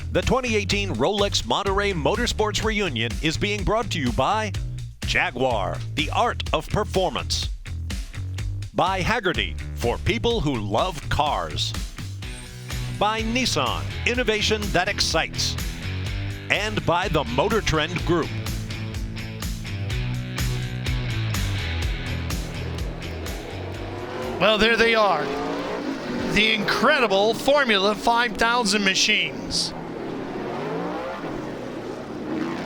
The 2018 Rolex Monterey Motorsports Reunion is being brought to you by Jaguar, the art of performance. By Haggerty, for people who love cars. By Nissan, innovation that excites. And by the Motor Trend Group. Well, there they are. The incredible Formula 5000 machines.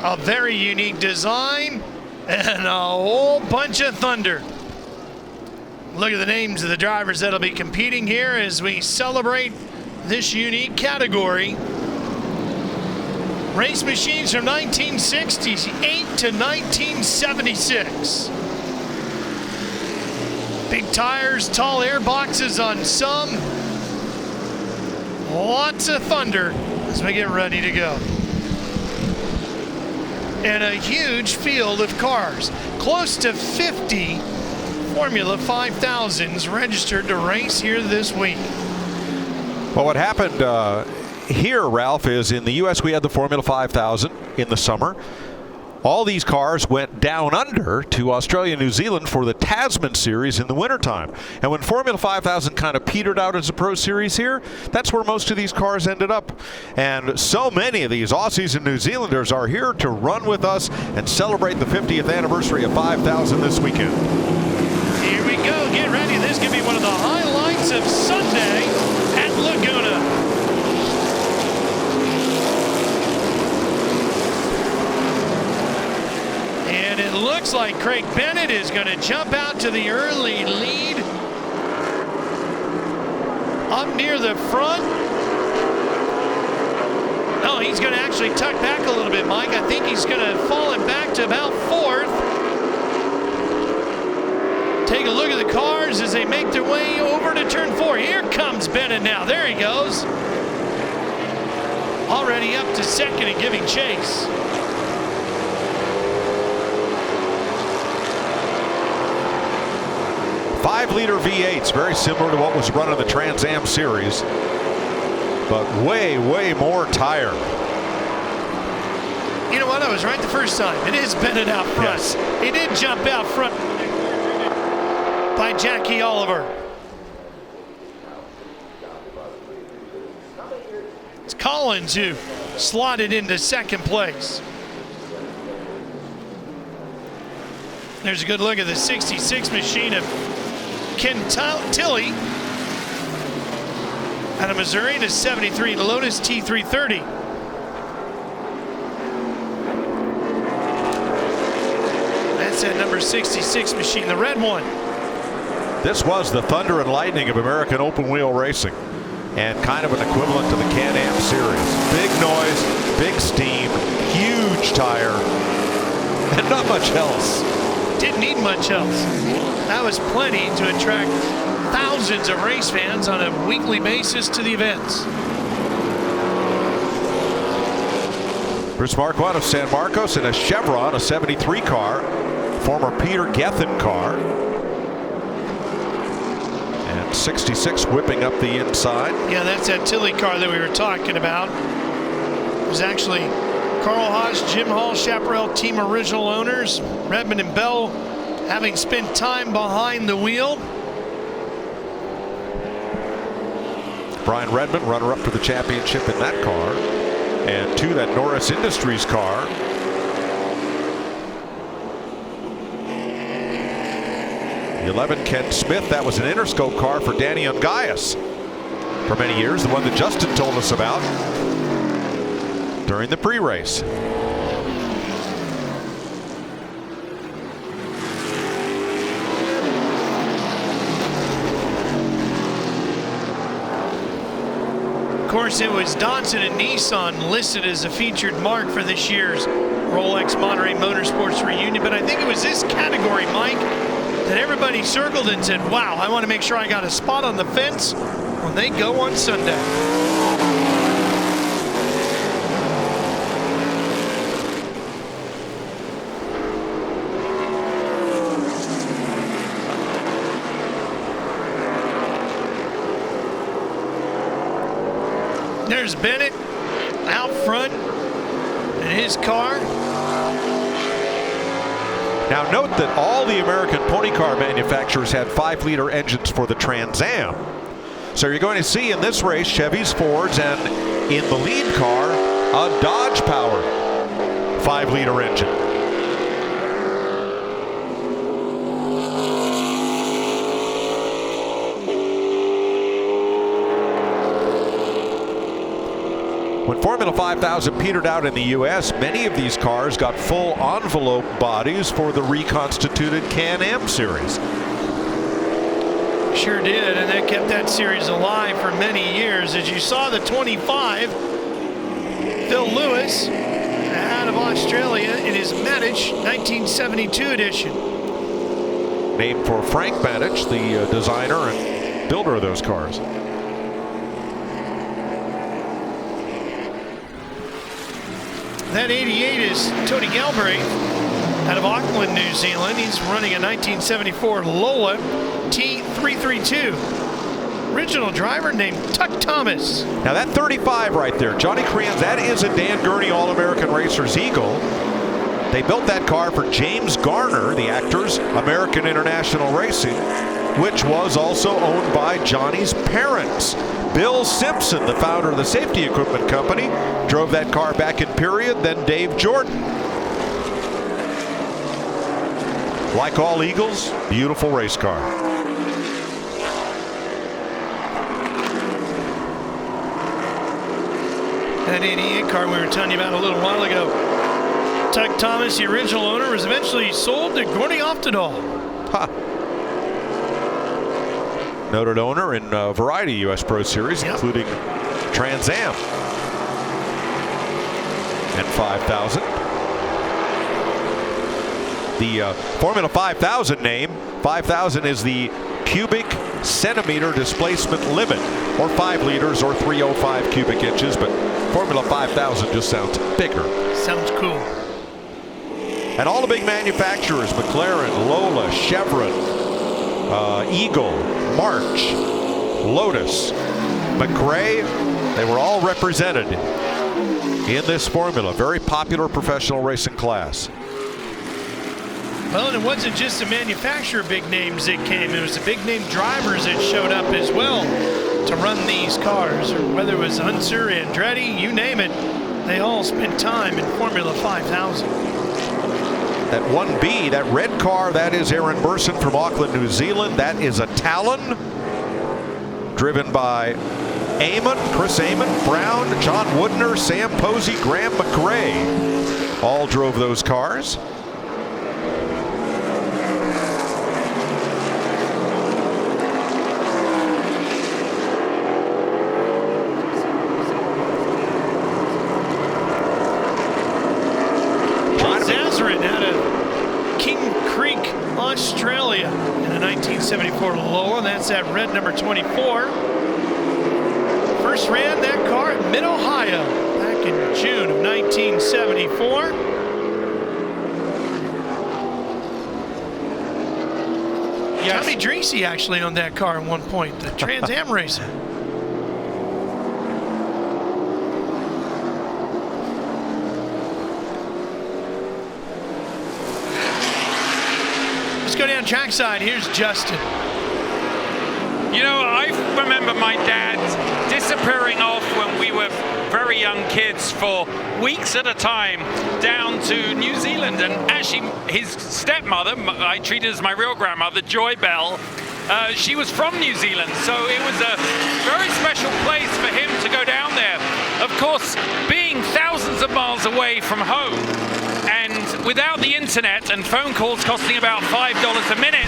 A very unique design and a whole bunch of thunder. Look at the names of the drivers that'll be competing here as we celebrate this unique category. Race machines from 1968 to 1976. Big tires, tall air boxes on some. Lots of thunder as we get ready to go. And a huge field of cars. Close to 50 Formula 5000s registered to race here this week. Well, what happened here, Ralph, is in the U.S. we had the Formula 5000 in the summer. All these cars went down under to Australia and New Zealand for the Tasman Series in the wintertime. And when Formula 5000 kind of petered out as a Pro Series here, that's where most of these cars ended up. And so many of these Aussies and New Zealanders are here to run with us and celebrate the 50th anniversary of 5000 this weekend. Here we go. Get ready. This could be one of the highlights of Sunday at Laguna. And it looks like Craig Bennett is going to jump out to the early lead. Up near the front. No, he's going to actually tuck back a little bit, Mike. I think he's going to fall him back to about fourth. Take a look at the cars as they make their way over to turn 4. Here comes Bennett now. There he goes. Already up to second and giving chase. Five-liter V8s, very similar to what was run in the Trans Am Series, but way, way more tire. You know what? I was right the first time. It is Bennett out front. Yes. He did jump out front by Jackie Oliver. It's Collins who slotted into second place. There's a good look at the 66 machine of Ken Tilley out of Missouri in a 73 Lotus T330. That's that number 66 machine, the red one. This was the thunder and lightning of American open wheel racing, and kind of an equivalent to the Can-Am Series. Big noise, big steam, huge tire, and not much else. Didn't need much else. That was plenty to attract thousands of race fans on a weekly basis to the events. Bruce Marco out of San Marcos in a Chevron, a 73 car, former Peter Gethin car. And 66 whipping up the inside. Yeah, that's that Tilley car that we were talking about. It was actually Carl Haas, Jim Hall, Chaparral team original owners. Redmond and Bell having spent time behind the wheel. Brian Redmond, runner-up for the championship in that car. And to that Norris Industries car. The 11, Ken Smith, that was an Interscope car for Danny Ungaius for many years, the one that Justin told us about during the pre-race. Of course, it was Dodson and Nissan listed as a featured mark for this year's Rolex Monterey Motorsports Reunion, but I think it was this category, Mike, that everybody circled and said, wow, I want to make sure I got a spot on the fence when they go on Sunday. There's Bennett out front in his car. Now note that all the American pony car manufacturers had 5-liter engines for the Trans Am. So you're going to see in this race Chevys, Fords, and in the lead car, a Dodge-powered 5-liter engine. When Formula 5000 petered out in the U.S., many of these cars got full envelope bodies for the reconstituted Can-Am series. Sure did, and that kept that series alive for many years. As you saw, the 25, Phil Lewis, out of Australia in his Matich 1972 edition. Named for Frank Matich, the designer and builder of those cars. That 88 is Tony Galbraith out of Auckland, New Zealand. He's running a 1974 Lola T332. Original driver named Tuck Thomas. Now that 35 right there, Johnny Creans, that is a Dan Gurney All-American Racers Eagle. They built that car for James Garner, the actor's American International Racing, which was also owned by Johnny's parents. Bill Simpson, the founder of the safety equipment company, drove that car back in period, then Dave Jordan. Like all Eagles, beautiful race car. That 88 car we were telling you about a little while ago. Tuck Thomas, the original owner, was eventually sold to Gordy Oftedal. Ha. Noted owner in a variety of U.S. Pro Series, yep, including Trans Am and 5000. The Formula 5000 name, 5000 is the cubic centimeter displacement limit, or 5 liters or 305 cubic inches, but Formula 5000 just sounds bigger. Sounds cool. And all the big manufacturers, McLaren, Lola, Chevron, Eagle, March, Lotus, McRae, they were all represented in this formula. Very popular professional racing class. Well, and it wasn't just the manufacturer big names that came. It was the big name drivers that showed up as well to run these cars. Or whether it was Unser, Andretti, you name it, they all spent time in Formula 5000. That 1B, that red car, that is Aaron Burson from Auckland, New Zealand. That is a Talon, driven by Amon, Chris Amon, Brown, John Woodner, Sam Posey, Graham McRae. All drove those cars. Australia in a 1974 Lola. That's that red number 24. First ran that car at Mid-Ohio back in June of 1974. Yes. Tommy Dreesy actually owned that car at one point, the Trans Am racer. Go down trackside. Here's Justin. You know, I remember my dad disappearing off when we were very young kids for weeks at a time down to New Zealand, and actually his stepmother, I treated as my real grandmother, Joy Bell, she was from New Zealand, so it was a very special place for him to go down there. Of course, being thousands of miles away from home, and without the internet and phone calls costing about $5 a minute,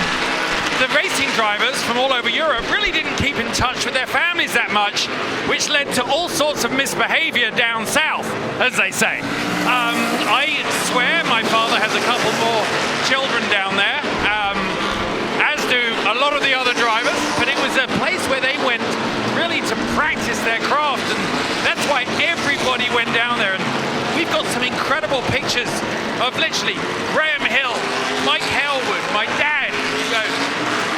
the racing drivers from all over Europe really didn't keep in touch with their families that much, which led to all sorts of misbehavior down south, as they say. I swear my father has a couple more children down there, as do a lot of the other drivers, but it was a place where they went really to practice their craft, and that's why everybody went down there. And we've got some incredible pictures of literally Graham Hill, Mike Hailwood, my dad,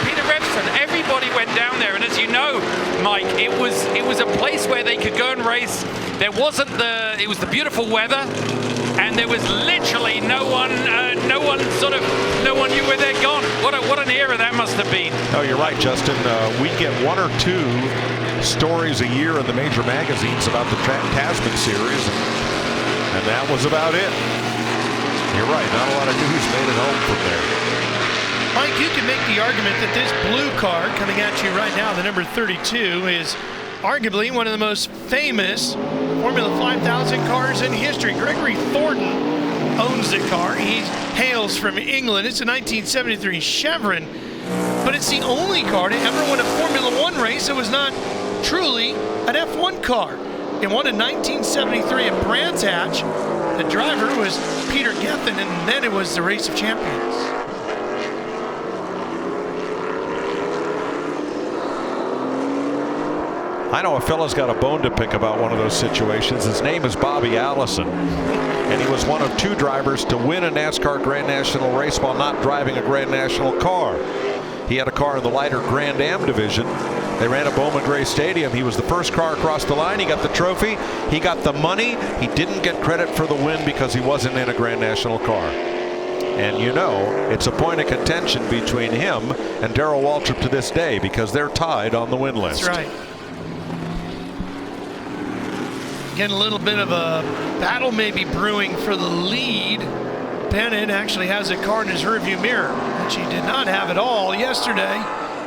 Peter Revson, and everybody went down there. And as you know, Mike, it was a place where they could go and race. There wasn't it was the beautiful weather, and there was literally no one knew where they'd gone. What an era that must have been. Oh, you're right, Justin. We get one or two stories a year in the major magazines about the Tasman series, and that was about it. You're right, not a lot of news made it home from there. Mike, you can make the argument that this blue car coming at you right now, the number 32, is arguably one of the most famous Formula 5000 cars in history. Gregory Thornton owns the car. He hails from England. It's a 1973 Chevron, but it's the only car to ever win a Formula One race that was not truly an F1 car. It won in 1973 at Brands Hatch. The driver was Peter Gethin, and then it was the Race of Champions. I know a fella's got a bone to pick about one of those situations. His name is Bobby Allison, and he was one of two drivers to win a NASCAR Grand National race while not driving a Grand National car. He had a car in the lighter Grand Am division. They ran at Bowman Gray Stadium. He was the first car across the line. He got the trophy. He got the money. He didn't get credit for the win because he wasn't in a Grand National car. And you know, it's a point of contention between him and Darrell Waltrip to this day because they're tied on the win list. That's right. Getting a little bit of a battle maybe brewing for the lead. Bennett actually has a car in his rearview mirror, which he did not have at all yesterday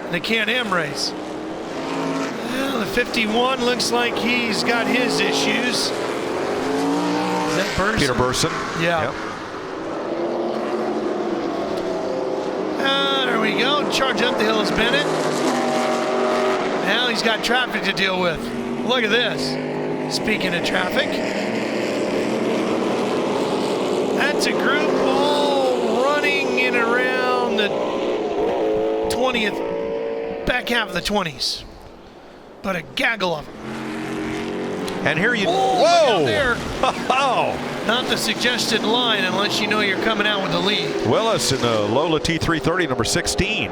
in the Can-Am race. Well, the 51 looks like he's got his issues. Is that Burson? Peter Burson. Yeah. Yep. There we go. Charge up the hill is Bennett. Now he's got traffic to deal with. Look at this. Speaking of traffic, that's a group all running in around the 20th, back half of the 20s, but a gaggle of them. And here you, whoa! There. Oh! Not the suggested line unless you know you're coming out with the lead. Willis in a Lola T330, number 16,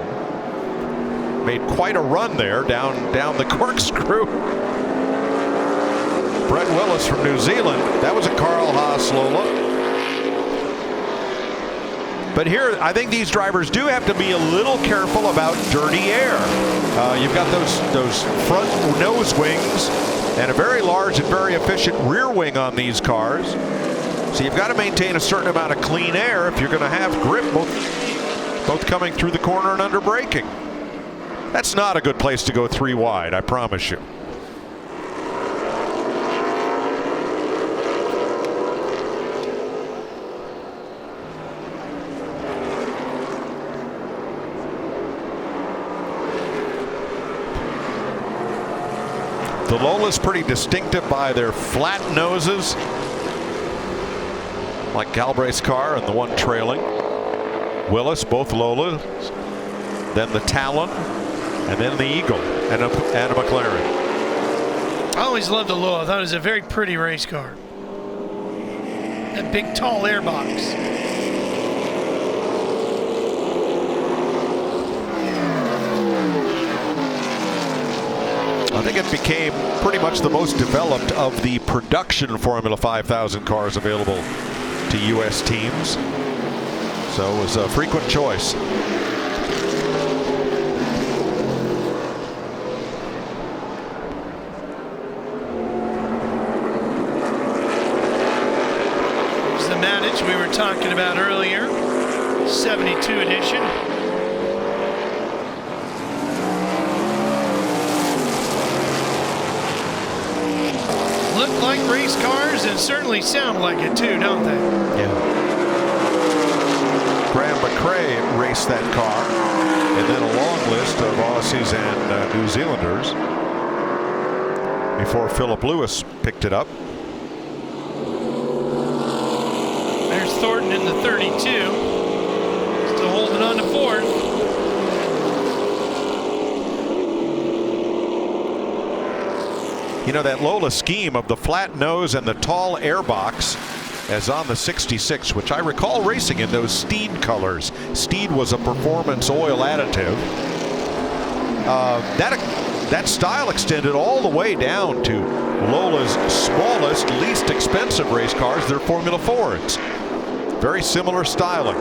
made quite a run there down the corkscrew. Brett Willis from New Zealand. That was a Carl Haas Lola. But here, I think these drivers do have to be a little careful about dirty air. You've got those front nose wings and a very large and very efficient rear wing on these cars. So you've got to maintain a certain amount of clean air if you're going to have grip both coming through the corner and under braking. That's not a good place to go 3 wide, I promise you. The Lola's pretty distinctive by their flat noses, like Galbraith's car and the one trailing. Willis, both Lolas, then the Talon, and then the Eagle, and a McLaren. I always loved the Lola. I thought it was a very pretty race car. That big, tall airbox. I think it became pretty much the most developed of the production Formula 5000 cars available to U.S. teams. So it was a frequent choice. Here's the Manage we were talking about earlier, 72 edition. Look like race cars and certainly sound like it too, don't they? Yeah. Graham McRae raced that car, and then a long list of Aussies and New Zealanders before Philip Lewis picked it up. There's Thornton in the 32, still holding on to 4th. You know, that Lola scheme of the flat nose and the tall airbox as on the 66, which I recall racing in those Steed colors. Steed was a performance oil additive. that style extended all the way down to Lola's smallest, least expensive race cars, their Formula 4s. Very similar styling.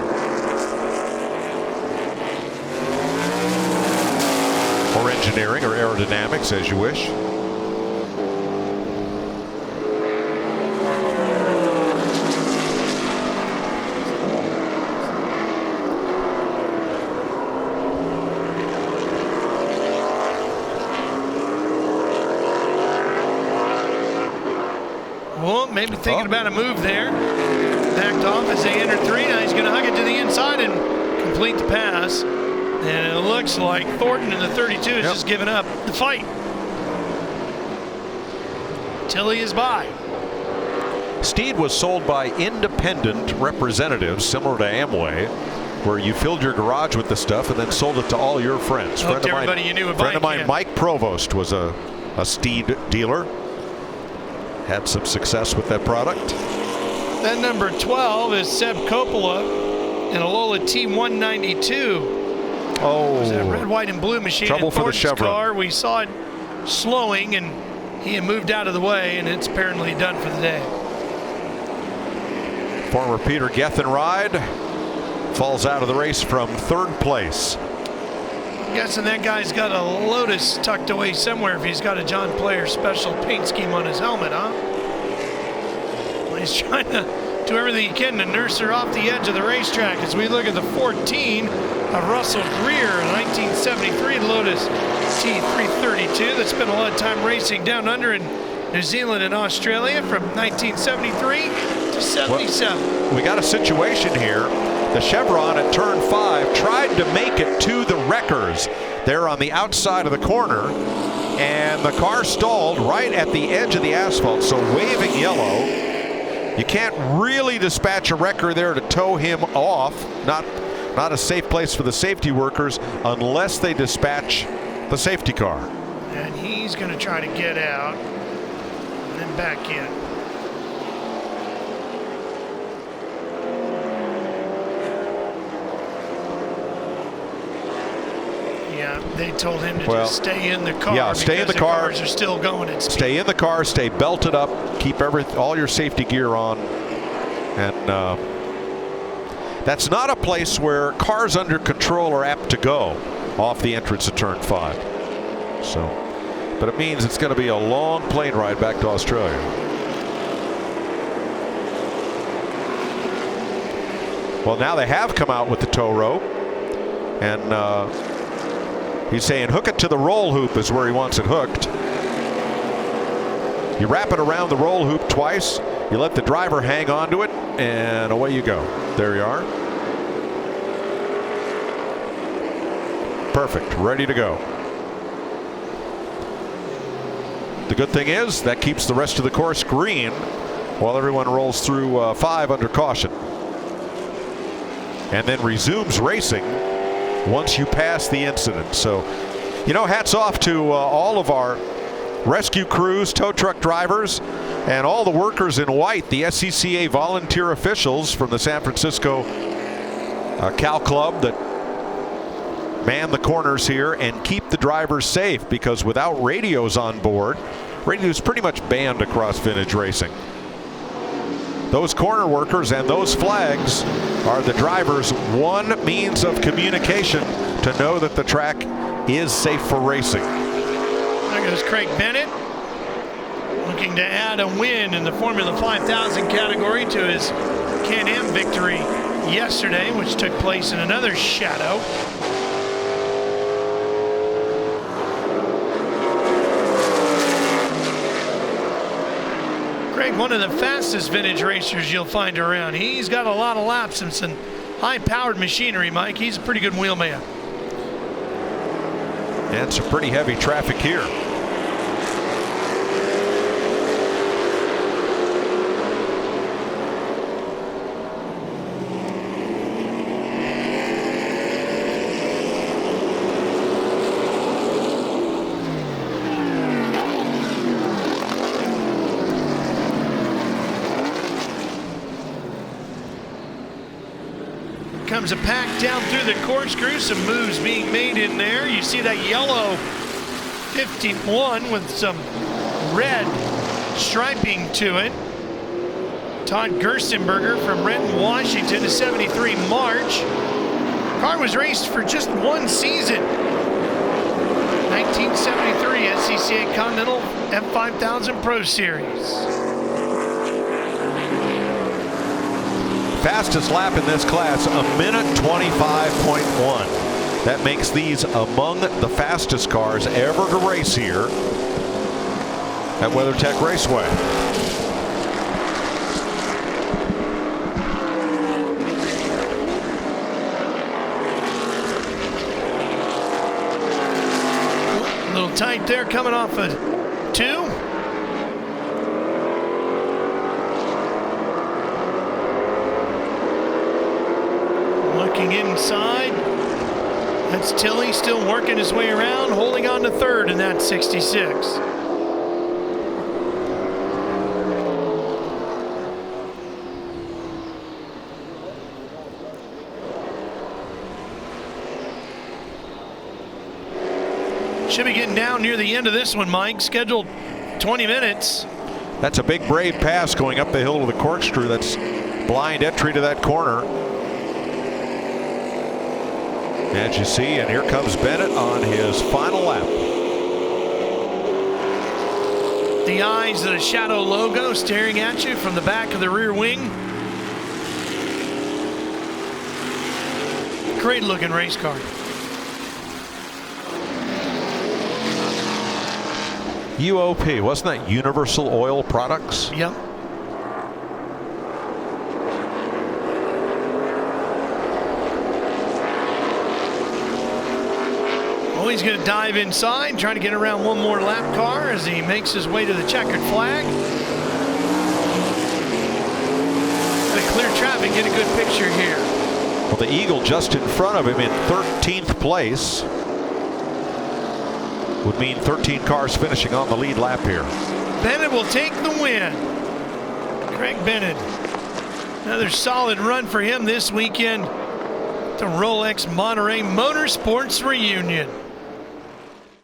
Or engineering, or aerodynamics, as you wish. Well, maybe thinking about a move there. Backed off as they entered 3. Now he's going to hug it to the inside and complete the pass. And it looks like Thornton in the 32 is just giving up the fight. Tilly is by. Steed was sold by independent representatives, similar to Amway, where you filled your garage with the stuff and then sold it to all your friends. Everybody you knew would buy it. Friend of mine, Mike Provost, was a Steed dealer. Had some success with that product. Then number 12 is Seb Coppola in a Lola T192. Oh, it was that red, white, and blue machine. Trouble for the Thornton's Chevron. car. We saw it slowing, and he had moved out of the way, and it's apparently done for the day. Former Peter Gethin ride falls out of the race from 3rd place. I'm guessing that guy's got a Lotus tucked away somewhere if he's got a John Player special paint scheme on his helmet, huh? Well, he's trying to do everything he can to nurse her off the edge of the racetrack as we look at the 14 of Russell Greer, a 1973 Lotus T332 that spent a lot of time racing down under in New Zealand and Australia from 1973 to 77. Well, we got a situation here. The Chevron at turn 5 tried to make it to the wreckers there on the outside of the corner, and the car stalled right at the edge of the asphalt, so waving yellow. You can't really dispatch a wrecker there to tow him off. Not a safe place for the safety workers unless they dispatch the safety car. And he's going to try to get out and then back in. Yeah, they told him to just stay in the car. Yeah, stay in the car. Cars are still going at speed. Stay in the car, stay belted up, keep all your safety gear on. And that's not a place where cars under control are apt to go off the entrance of turn 5. So, but it means it's going to be a long plane ride back to Australia. Well, now they have come out with the tow rope, and he's saying hook it to the roll hoop is where he wants it hooked. You wrap it around the roll hoop twice, you let the driver hang onto it, and away you go. There you are. Perfect, ready to go. The good thing is that keeps the rest of the course green while everyone rolls through 5 under caution. And then resumes racing once you pass the incident. So, you know, hats off to all of our rescue crews, tow truck drivers, and all the workers in white, the SCCA volunteer officials from the San Francisco Cal Club that man the corners here and keep the drivers safe, because without radios on board, radio is pretty much banned across vintage racing. Those corner workers and those flags are the drivers' one means of communication to know that the track is safe for racing. There goes Craig Bennett, looking to add a win in the Formula 5000 category to his Can-Am victory yesterday, which took place in another shadow. Craig, one of the fastest vintage racers you'll find around. He's got a lot of laps and some high-powered machinery, Mike. He's a pretty good wheelman. And some pretty heavy traffic here. comes a pack down through the corkscrew. Some moves being made in there. You see that yellow 51 with some red striping to it. Todd Gerstenberger from Renton, Washington, a 73 March. Car was raced for just one season. 1973 SCCA Continental F5000 Pro Series. Fastest lap in this class, a minute 25.1. That makes these among the fastest cars ever to race here at WeatherTech Raceway. A little tight there coming off of 2. Looking inside. That's Tilley still working his way around, holding on to 3rd in that 66. Should be getting down near the end of this one, Mike. Scheduled 20 minutes. That's a big brave pass going up the hill to the corkscrew. That's blind entry to that corner. As you see, and here comes Bennett on his final lap. The eyes of the Shadow logo staring at you from the back of the rear wing. Great looking race car. UOP, wasn't that Universal Oil Products? Yep. Oh, he's going to dive inside, trying to get around one more lap car as he makes his way to the checkered flag. Got to clear traffic, get a good picture here. Well, the Eagle just in front of him in 13th place would mean 13 cars finishing on the lead lap here. Bennett will take the win. Craig Bennett. Another solid run for him this weekend. The Rolex Monterey Motorsports Reunion.